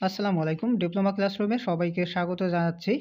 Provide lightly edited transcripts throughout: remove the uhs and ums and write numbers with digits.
আসসালামু আলাইকুম। ডিপ্লোমা ক্লাসরুমে সবাইকে স্বাগত জানাচ্ছি।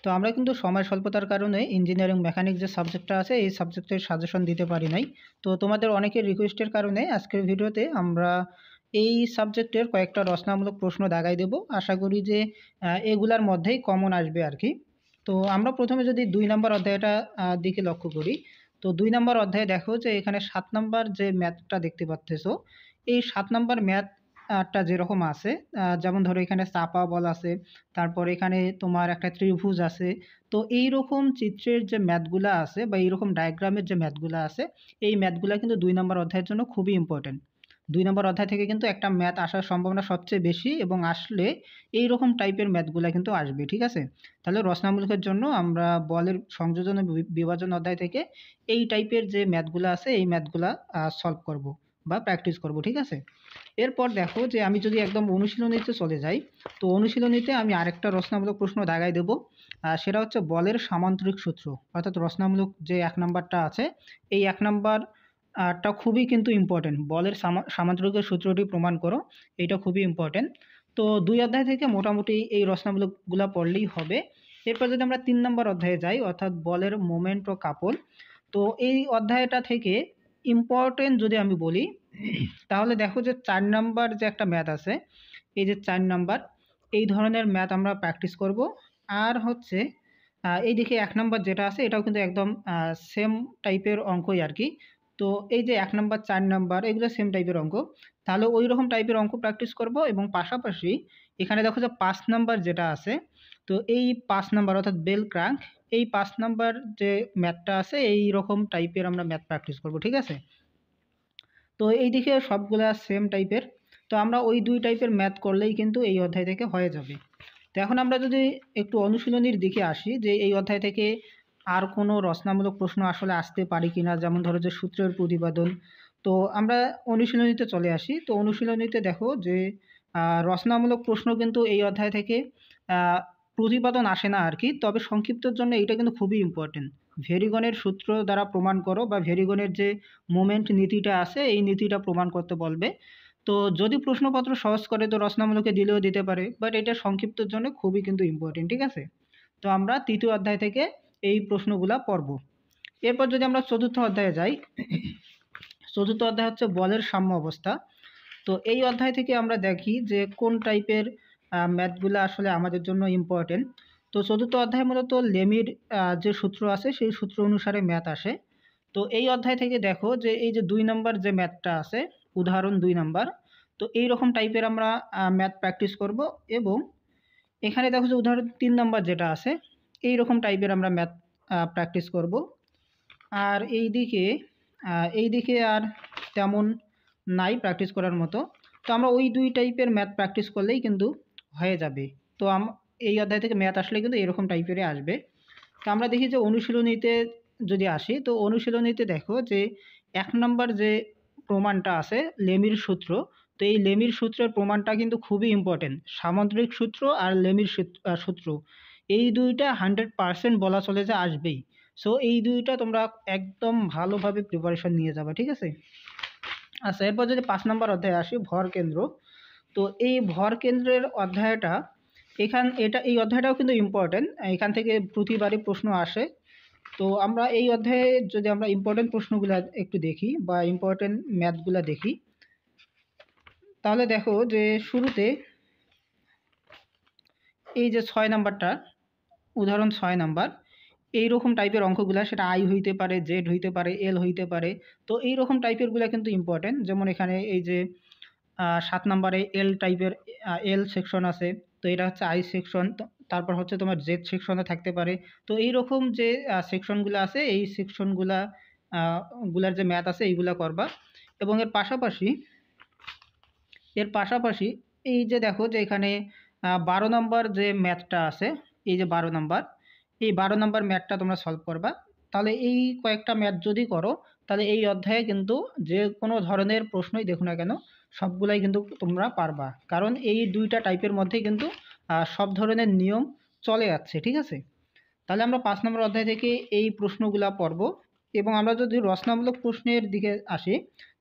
তো আমরা কিন্তু সময় স্বল্পতার কারণে ইঞ্জিনিয়ারিং মেকানিক যে সাবজেক্টটা আছে এই সাবজেক্টের সাজেশন দিতে পারি নাই। তো তোমাদের অনেকের রিকোয়েস্টের কারণে আজকের ভিডিওতে আমরা এই সাবজেক্টের কয়েকটা রচনামূলক প্রশ্ন দাগাই দেব। আশা করি যে এগুলার মধ্যেই কমন আসবে আর কি। তো আমরা প্রথমে যদি ২ নাম্বার অধ্যায়টা দিকে লক্ষ্য করি, তো ২ নাম্বার অধ্যায়ে দেখো যে এখানে ৭ নাম্বার যে ম্যাথটা দেখতে পাচ্তেছো, এই ৭ নাম্বার ম্যাথ টা যেরকম আছে, যেমন ধরো এখানে চাপা বল আছে, তারপর এখানে তোমার একটা ত্রিভুজ আছে। তো এইরকম চিত্রের যে ম্যাথগুলা আছে বা এইরকম ডায়াগ্রামের যে ম্যাথগুলা আছে, এই ম্যাথগুলা কিন্তু ২ নাম্বার অধ্যায়ের জন্য খুবই ইম্পর্টেন্ট। ২ নম্বর অধ্যায় থেকে কিন্তু একটা ম্যাথ আসার সম্ভাবনা সবচেয়ে বেশি এবং আসলে এইরকম টাইপের ম্যাথগুলা কিন্তু আসবে, ঠিক আছে? তাহলে রচনামূলকের জন্য আমরা বলের সংযোজন ও বিভাজন অধ্যায় থেকে এই টাইপের যে ম্যাথগুলা আছে এই ম্যাথগুলা সলভ করব বা প্র্যাকটিস করব, ঠিক আছে? এরপর দেখো যে আমি যদি একদম অনুশীলনীতে চলে যাই, তো অনুশীলনীতে আমি আরেকটা রচনামূলক প্রশ্ন দাগাই দেব। সেটা হচ্ছে বলের সামান্তরিক সূত্র, অর্থাৎ রচনামূলক যে ১ নাম্বারটা আছে, এই ১ নাম্বার টা খুবই কিন্তু ইম্পর্টেন্ট। বলের সামান্তরিকের সূত্রটি প্রমাণ করো, এইটা খুবই ইম্পর্টেন্ট। তো ২ অধ্যায় থেকে মোটামুটি এই রচনামূলকগুলা পড়লেই হবে। এরপর যদি আমরা ৩ নাম্বার অধ্যায়ে যাই, অর্থাৎ বলের মোমেন্ট ও কাপল, তো এই অধ্যায়টা থেকে ইম্পর্টেন্ট যদি আমি বলি, তাহলে দেখো যে ৪ নাম্বার যে একটা ম্যাথ আছে, এই যে ৪ নাম্বার, এই ধরনের ম্যাথ আমরা প্র্যাকটিস করব। আর হচ্ছে এইদিকে ১ নাম্বার যেটা আছে এটাও কিন্তু একদম সেম টাইপের অঙ্কই আরকি। তো এই যে ১ নাম্বার, ৪ নাম্বার এগুলো সেম টাইপের অঙ্ক। তাহলে ঐরকম টাইপের অঙ্ক প্র্যাকটিস করব এবং পাশাপাশি এখানে দেখো যে ৫ নাম্বার যেটা আছে, তো এই ৫ নাম্বার অর্থাৎ বেল ক্রাঙ্ক, এই ৫ নাম্বার যে ম্যাথটা আছে এইরকম টাইপের আমরা ম্যাথ প্র্যাকটিস করব, ঠিক আছে? তো এইদিকে সবগুলা সেম টাইপের। তো আমরা ওই ২ টাইপের ম্যাথ করলেই কিন্তু এই অধ্যায় থেকে হয়ে যাবে। তো এখন আমরা যদি একটু অনুশীলনীর দিকে আসি যে এই অধ্যায় থেকে আর কোনো রচনামূলক প্রশ্ন আসলে আসতে পারে কিনা, যেমন ধরো যে সূত্রের প্রতিপাদন। তো আমরা অনুশীলনীতে চলে আসি। তো অনুশীলনীতে দেখো যে রচনামূলক প্রশ্ন কিন্তু এই অধ্যায় থেকে প্রতিপাদন আসে না আর কি, তবে সংক্ষিপ্তর জন্য এইটা কিন্তু খুবই ইম্পর্টেন্ট। ভেরিগনের সূত্র দ্বারা প্রমাণ করো বা ভেরিগনের যে মোমেন্ট নীতিটা আছে এই নীতিটা প্রমাণ করতে বলবে। তো যদি প্রশ্নপত্র সহজ করে তো রচনামূলকে দিলেও দিতে পারে, বাট এটা সংক্ষিপ্তর জন্য খুবই কিন্তু ইম্পর্টেন্ট, ঠিক আছে? তো আমরা ৩য় অধ্যায় থেকে এই প্রশ্নগুলা পড়ব। এরপর যদি আমরা ৪র্থ অধ্যায়ে যাই, ৪র্থ অধ্যায় হচ্ছে বলের সাম্য অবস্থা। তো এই অধ্যায় থেকে আমরা দেখি যে কোন টাইপের ম্যাথগুলা আসলে আমাদের জন্য ইম্পর্টেন্ট। তো ৪র্থ অধ্যায় মূলত লেমির যে সূত্র আছে সেই সূত্র অনুসারে ম্যাথ আসে। তো এই অধ্যায় থেকে দেখো যে এই যে ২ নাম্বার যে ম্যাথটা আছে, উদাহরণ ২ নাম্বার, তো এইরকম টাইপের আমরা ম্যাথ প্র্যাকটিস করব এবং এখানে দেখো যে উদাহরণ ৩ নাম্বার যেটা আছে এইরকম টাইপের আমরা ম্যাথ প্র্যাকটিস করব। আর এইদিকে আর তেমন নাই প্র্যাকটিস করার মতো। তো আমরা ওই ২ টাইপের ম্যাথ প্র্যাকটিস করলেই কিন্তু হয়ে যাবে। তো এই অধ্যায় থেকে ম্যাথ আসলে কিন্তু এরকম টাইপেরই আসবে। তো আমরা দেখি যে অনুশীলনীতে যদি আসি, তো অনুশীলনীতে দেখো যে ১ নাম্বার যে প্রমাণটা আছে লেমির সূত্র, তো এই লেমির সূত্রের প্রমাণটা কিন্তু খুবই ইম্পর্টেন্ট। সামান্তরিক সূত্র আর লেমির সূত্র এই ২টা 100% বলা চলে যে আসবেই। সো এই ২টা তোমরা একদম ভালোভাবে প্রিপারেশন নিয়ে যাবা, ঠিক আছে? আচ্ছা, এরপর যদি ৫ নাম্বার অধ্যায়ে আসি, ভর কেন্দ্র। তো এই ভর কেন্দ্রের অধ্যায়টা এই অধ্যায়টাও কিন্তু ইম্পর্টেন্ট। এখান থেকে প্রতিবারই প্রশ্ন আসে। তো আমরা এই অধ্যায়ে যদি আমরা ইম্পর্টেন্ট প্রশ্নগুলা একটু দেখি বা ইম্পর্টেন্ট ম্যাথগুলা দেখি, তাহলে দেখো যে শুরুতে এই যে ৬ নাম্বারটা, উদাহরণ ৬ নাম্বার, এইরকম টাইপের অঙ্কগুলা সেটা আই হইতে পারে, জেড হইতে পারে, এল হইতে পারে। তো এইরকম টাইপেরগুলা কিন্তু ইম্পর্টেন্ট। যেমন এখানে এই যে ৭ নাম্বারে এল টাইপের এল সেকশন আছে। তো এটা হচ্ছে আই সেকশন। তারপর হচ্ছে তোমার জেড সেকশনে থাকতে পারে। তো এইরকম যে সেকশনগুলো আছে এই সেকশনগুলা গুলার যে ম্যাথ আছে এইগুলা করবা। এবং এর পাশাপাশি এই যে দেখো যে এখানে ১২ নাম্বার যে ম্যাথটা আছে, এই যে ১২ নাম্বার, এই ১২ নাম্বার ম্যাথটা তোমরা সলভ করবা। তাহলে এই কয়েকটা ম্যাথ যদি করো, তাহলে এই অধ্যায়ে কিন্তু যে কোনো ধরনের প্রশ্নই দেখো না কেন সবগুলাই কিন্তু তোমরা পারবা। কারণ এই ২টা টাইপের মধ্যেই কিন্তু সব ধরনের নিয়ম চলে যাচ্ছে, ঠিক আছে? তাহলে আমরা ৫ নম্বর অধ্যায় থেকে এই প্রশ্নগুলা পড়ব। এবং আমরা যদি রচনামূলক প্রশ্নের দিকে আসি,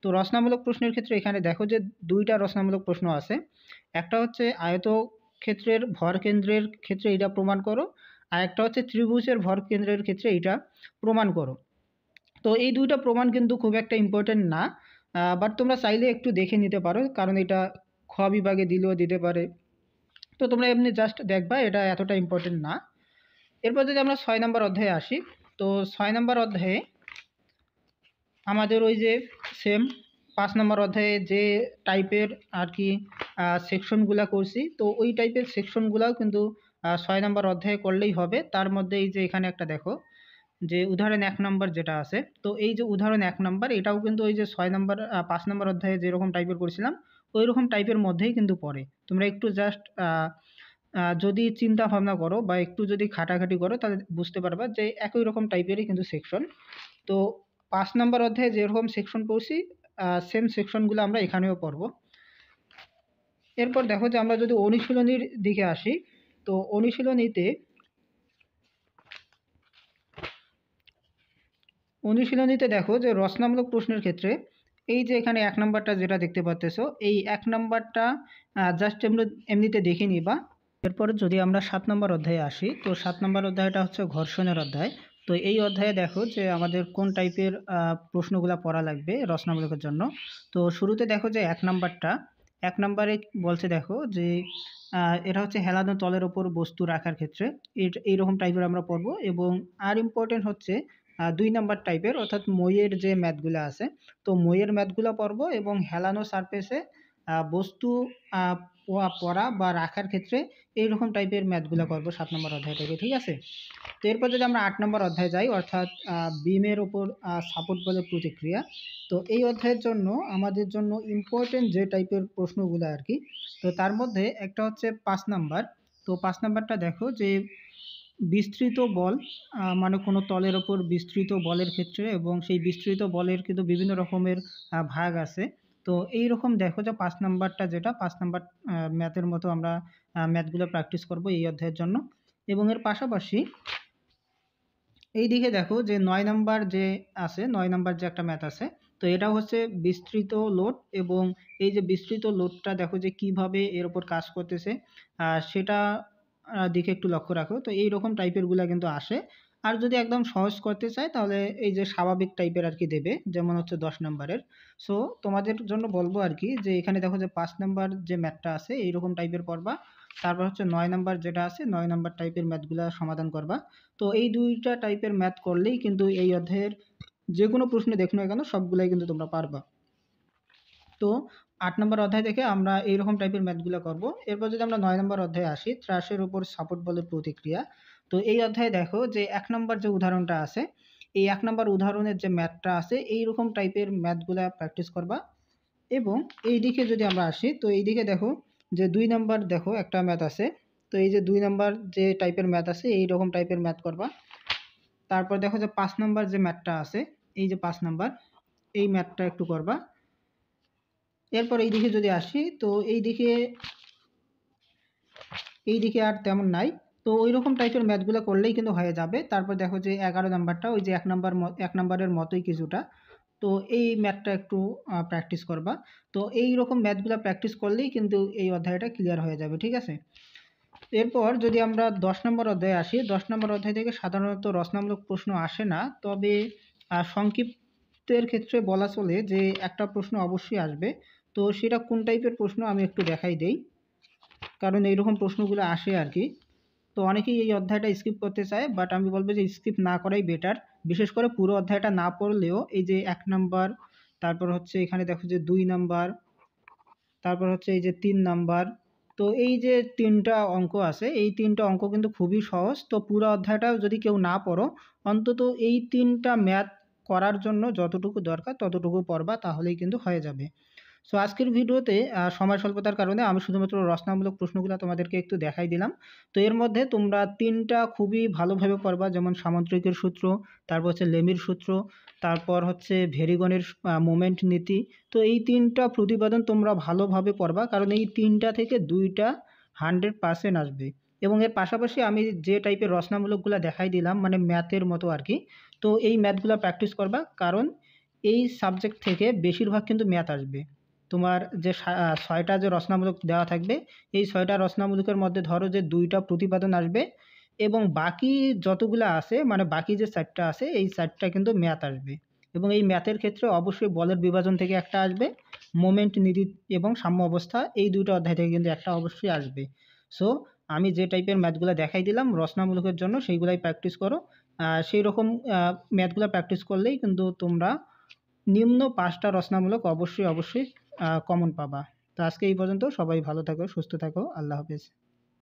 তো রচনামূলক প্রশ্নের ক্ষেত্রে এখানে দেখো যে ২টা রচনামূলক প্রশ্ন আছে। একটা হচ্ছে ক্ষেত্রের ভর কেন্দ্রের ক্ষেত্রে এটা প্রমাণ করো, আর একটা হচ্ছে ত্রিভুজের ভর কেন্দ্রের ক্ষেত্রে এটা প্রমাণ করো। তো এই দুইটা প্রমাণ কিন্তু খুব একটা ইম্পর্টেন্ট না, বাট তোমরা চাইলে একটু দেখে নিতে পারো, কারণ এটা খ বিভাগে দিলেও দিতে পারে। তো তোমরা এমনি জাস্ট দেখবা, এটা এতটা ইম্পর্টেন্ট না। এরপর যদি আমরা 6 নম্বর অধ্যায়ে আসি, তো 6 নম্বর অধ্যায়ে আমাদের ওই যে সেম 5 নম্বর অধ্যায়ে যে টাইপের আর কি সেকশনগুলো করছি, তো ওই টাইপের সেকশনগুলোও কিন্তু 6 নম্বর অধ্যায়ে করলেই হবে। তার মধ্যে এই যে এখানে একটা দেখো যে উদাহরণ 1 নম্বর যেটা আছে, তো এই যে উদাহরণ 1 নম্বর এটাও কিন্তু ওই যে 6 নম্বর 5 নম্বর অধ্যায়ে যেরকম টাইপের করেছিলাম ওই রকম টাইপের মধ্যেই কিন্তু পড়ে। তোমরা একটু জাস্ট যদি চিন্তা ভাবনা করো বা একটু যদি খাটাখাটি করো তাহলে বুঝতে পারবা যে একই রকম টাইপেরই কিন্তু সেকশন। তো 5 নম্বর অধ্যায়ে যেরকম সেকশন পড়ছি সেম সেকশনগুলো আমরা এখানেও পড়ব। এরপর দেখো যে আমরা যদি অনুশীলনীর দিকে আসি, তো অনুশীলনীতে দেখো যে রচনামূলক প্রশ্নের ক্ষেত্রে এই যে এখানে 1 নম্বরটা যেটা দেখতে পাচ্তেছো, এই 1 নম্বরটা জাস্ট এমনিতে দেখে নিবা। এরপর যদি আমরা 7 নম্বর অধ্যায়ে আসি, তো 7 নম্বর অধ্যায়টা হচ্ছে ঘর্ষণের অধ্যায়। তো এই অধ্যায়ে দেখো যে আমাদের কোন টাইপের প্রশ্নগুলো পড়া লাগবে রচনামূলকের জন্য। তো শুরুতে দেখো যে 1 নম্বরটা, 1 নম্বরে বলছে দেখো যে এটা হচ্ছে হেলানো তলের ওপর বস্তু রাখার ক্ষেত্রে এইরকম টাইপের আমরা পড়বো। এবং আর ইম্পর্টেন্ট হচ্ছে 2 নাম্বার টাইপের, অর্থাৎ মইয়ের যে ম্যাথগুলো আছে, তো মইয়ের ম্যাথগুলো পড়বো এবং হেলানো সারফেসে বস্তু পড়া বা রাখার ক্ষেত্রে এইরকম টাইপের ম্যাথগুলো করবো 7 নম্বর অধ্যায় থেকে, ঠিক আছে। তো এরপর যদি আমরা 8 নম্বর অধ্যায়ে যাই, অর্থাৎ বিমের ওপর সাপোর্ট বলের প্রতিক্রিয়া, তো এই অধ্যায়ের জন্য আমাদের জন্য ইম্পর্টেন্ট যে টাইপের প্রশ্নগুলো আর কি, তো তার মধ্যে একটা হচ্ছে 5 নাম্বার। তো 5 নাম্বারটা দেখো যে বিস্তৃত বল, মানে কোনো তলের ওপর বিস্তৃত বলের ক্ষেত্রে, এবং সেই বিস্তৃত বলের কিন্তু বিভিন্ন রকমের ভাগ আছে। তো এই রকম দেখো যে 5 নাম্বারটা যেটা 5 নাম্বার ম্যাথের মতো আমরা ম্যাথগুলো প্র্যাকটিস করব এই অধ্যায়ের জন্য। এবং এর পাশাপাশি এই দিকে দেখো যে 9 নাম্বার যে আছে, 9 নাম্বার যে একটা ম্যাথ আছে, তো এটা হচ্ছে বিস্তৃত লোড। এবং এই যে বিস্তৃত লোডটা দেখো যে কিভাবে এর উপর কাজ করতেছে সেটা দিকে একটু লক্ষ্য রাখো। তো এই রকম টাইপের গুলা কিন্তু আসে। আর যদি একদম সহজ করতে চায় তাহলে এই যে স্বাভাবিক টাইপের আর কি দেবে, যেমন হচ্ছে 10 নাম্বারের। সো তোমাদের জন্য বলবো আর কি যে এখানে দেখো যে 5 নাম্বার যে ম্যাথটা আছে এইরকম টাইপের পড়বা। তারপর হচ্ছে 9 নাম্বার যেটা আছে 9 নাম্বার টাইপের ম্যাথগুলা সমাধান করবা। তো এই দুইটা টাইপের ম্যাথ করলেই কিন্তু এই অধ্যায়ের যে কোনো প্রশ্নে দেখো না কেন সবগুলাই কিন্তু তোমরা পারবা। তো 8 নম্বর অধ্যায় থেকে আমরা এইরকম টাইপের ম্যাথগুলো করব। এরপর যদি আমরা 9 নম্বর অধ্যায়ে আসি, ত্রাসের উপর সাপোর্ট বলের প্রতিক্রিয়া, তো এই অধ্যায়ে দেখো যে 1 নম্বর যে উদাহরণটা আছে, এই 1 নম্বর উদাহরণের যে ম্যাথটা আছে এইরকম টাইপের ম্যাথগুলা প্র্যাকটিস করবা। এবং এই দিকে যদি আমরা আসি, তো এই দিকে দেখো যে 2 নাম্বার দেখো একটা ম্যাথ আছে। তো এই যে 2 নাম্বার যে টাইপের ম্যাথ আছে এইরকম টাইপের ম্যাথ করবা। তারপর দেখো যে 5 নাম্বার যে ম্যাথটা আছে, এই যে 5 নাম্বার এই ম্যাথটা একটু করবা। এরপর এই দিকে যদি আসি, তো এই দিকে আর তেমন নাই। তো ওই রকম টাইপের ম্যাথগুলো করলেই কিন্তু হয়ে যাবে। তারপর দেখো যে 11 নাম্বারটা ওই যে 1 নাম্বারের মতোই কিছুটা। তো এই ম্যাথটা একটু প্র্যাকটিস করবা। তো এই রকম ম্যাথগুলো প্র্যাকটিস করলেই কিন্তু এই অধ্যায়টা ক্লিয়ার হয়ে যাবে, ঠিক আছে। এরপর যদি আমরা 10 নম্বর অধ্যায়ে আসি, 10 নম্বর অধ্যায় থেকে সাধারণত রচনামূলক প্রশ্ন আসে না, তবে সংক্ষিপ্তের ক্ষেত্রে বলা চলে যে একটা প্রশ্ন অবশ্যই আসবে। তো সেটা কোন টাইপের প্রশ্ন আমি একটু দেখাই দেই, কারণ এইরকম প্রশ্নগুলো আসে আর কি। তো অনেকেই এই অধ্যায়টা স্কিপ করতে চায়, বাট আমি বলবো যে স্কিপ না করাই বেটার। বিশেষ করে পুরো অধ্যায়টা না পড়লেও এই যে 1 নাম্বার, তারপর হচ্ছে এখানে দেখো যে 2 নাম্বার, তারপর হচ্ছে এই যে 3 নাম্বার, তো এই যে 3টা অঙ্ক আছে এই 3টা অঙ্ক কিন্তু খুবই সহজ। তো পুরো অধ্যায়টা যদি কেউ না পড়ো, অন্তত এই 3টা ম্যাথ করার জন্য যতটুকু দরকার ততটুকু পড়বা, তাহলেই কিন্তু হয়ে যাবে। সো আজকের ভিডিওতে সময় স্বল্পতার কারণে আমি শুধুমাত্র রচনামূলক প্রশ্নগুলো তোমাদেরকে একটু দেখাই দিলাম। তো এর মধ্যে তোমরা 3টা খুবই ভালোভাবে পড়বা, যেমন সামুদ্রিকের সূত্র, তারপর হচ্ছে লেমির সূত্র, তারপর হচ্ছে ভেরিগনের মোমেন্ট নীতি। তো এই 3টা প্রতিপাদন তোমরা ভালোভাবে পড়বা, কারণ এই 3টা থেকে 2টা 100% আসবে। এবং এর পাশাপাশি আমি যে টাইপের রচনামূলকগুলো দেখাই দিলাম মানে ম্যাথের মতো আর কি, তো এই ম্যাথগুলো প্র্যাকটিস করবা, কারণ এই সাবজেক্ট থেকে বেশিরভাগ কিন্তু ম্যাথ আসবে। তোমার যে 6টা যে রচনামূলক দেওয়া থাকবে, এই 6টা রচনামূলকের মধ্যে ধরো যে 2টা প্রতিপাদন আসবে এবং বাকি যতগুলো আছে মানে বাকি যে 4টা আছে এই 4টা কিন্তু ম্যাথ আসবে। এবং এই ম্যাথের ক্ষেত্রে অবশ্যই বলের বিভাজন থেকে একটা আসবে, মোমেন্ট নীতি এবং সাম্য অবস্থা এই 2টা অধ্যায় থেকে কিন্তু একটা অবশ্যই আসবে। সো আমি যে টাইপের ম্যাথগুলো দেখাই দিলাম রচনামূলকের জন্য সেইগুলাই প্র্যাকটিস করো। সেই রকম ম্যাথগুলো প্র্যাকটিস করলেই কিন্তু তোমরা নিম্ন 5টা রচনামূলক অবশ্যই কমন পাবা। তো আজকে এই পর্যন্ত, সবাই ভালো থাকো, সুস্থ থাকো, আল্লাহ হাফেজ।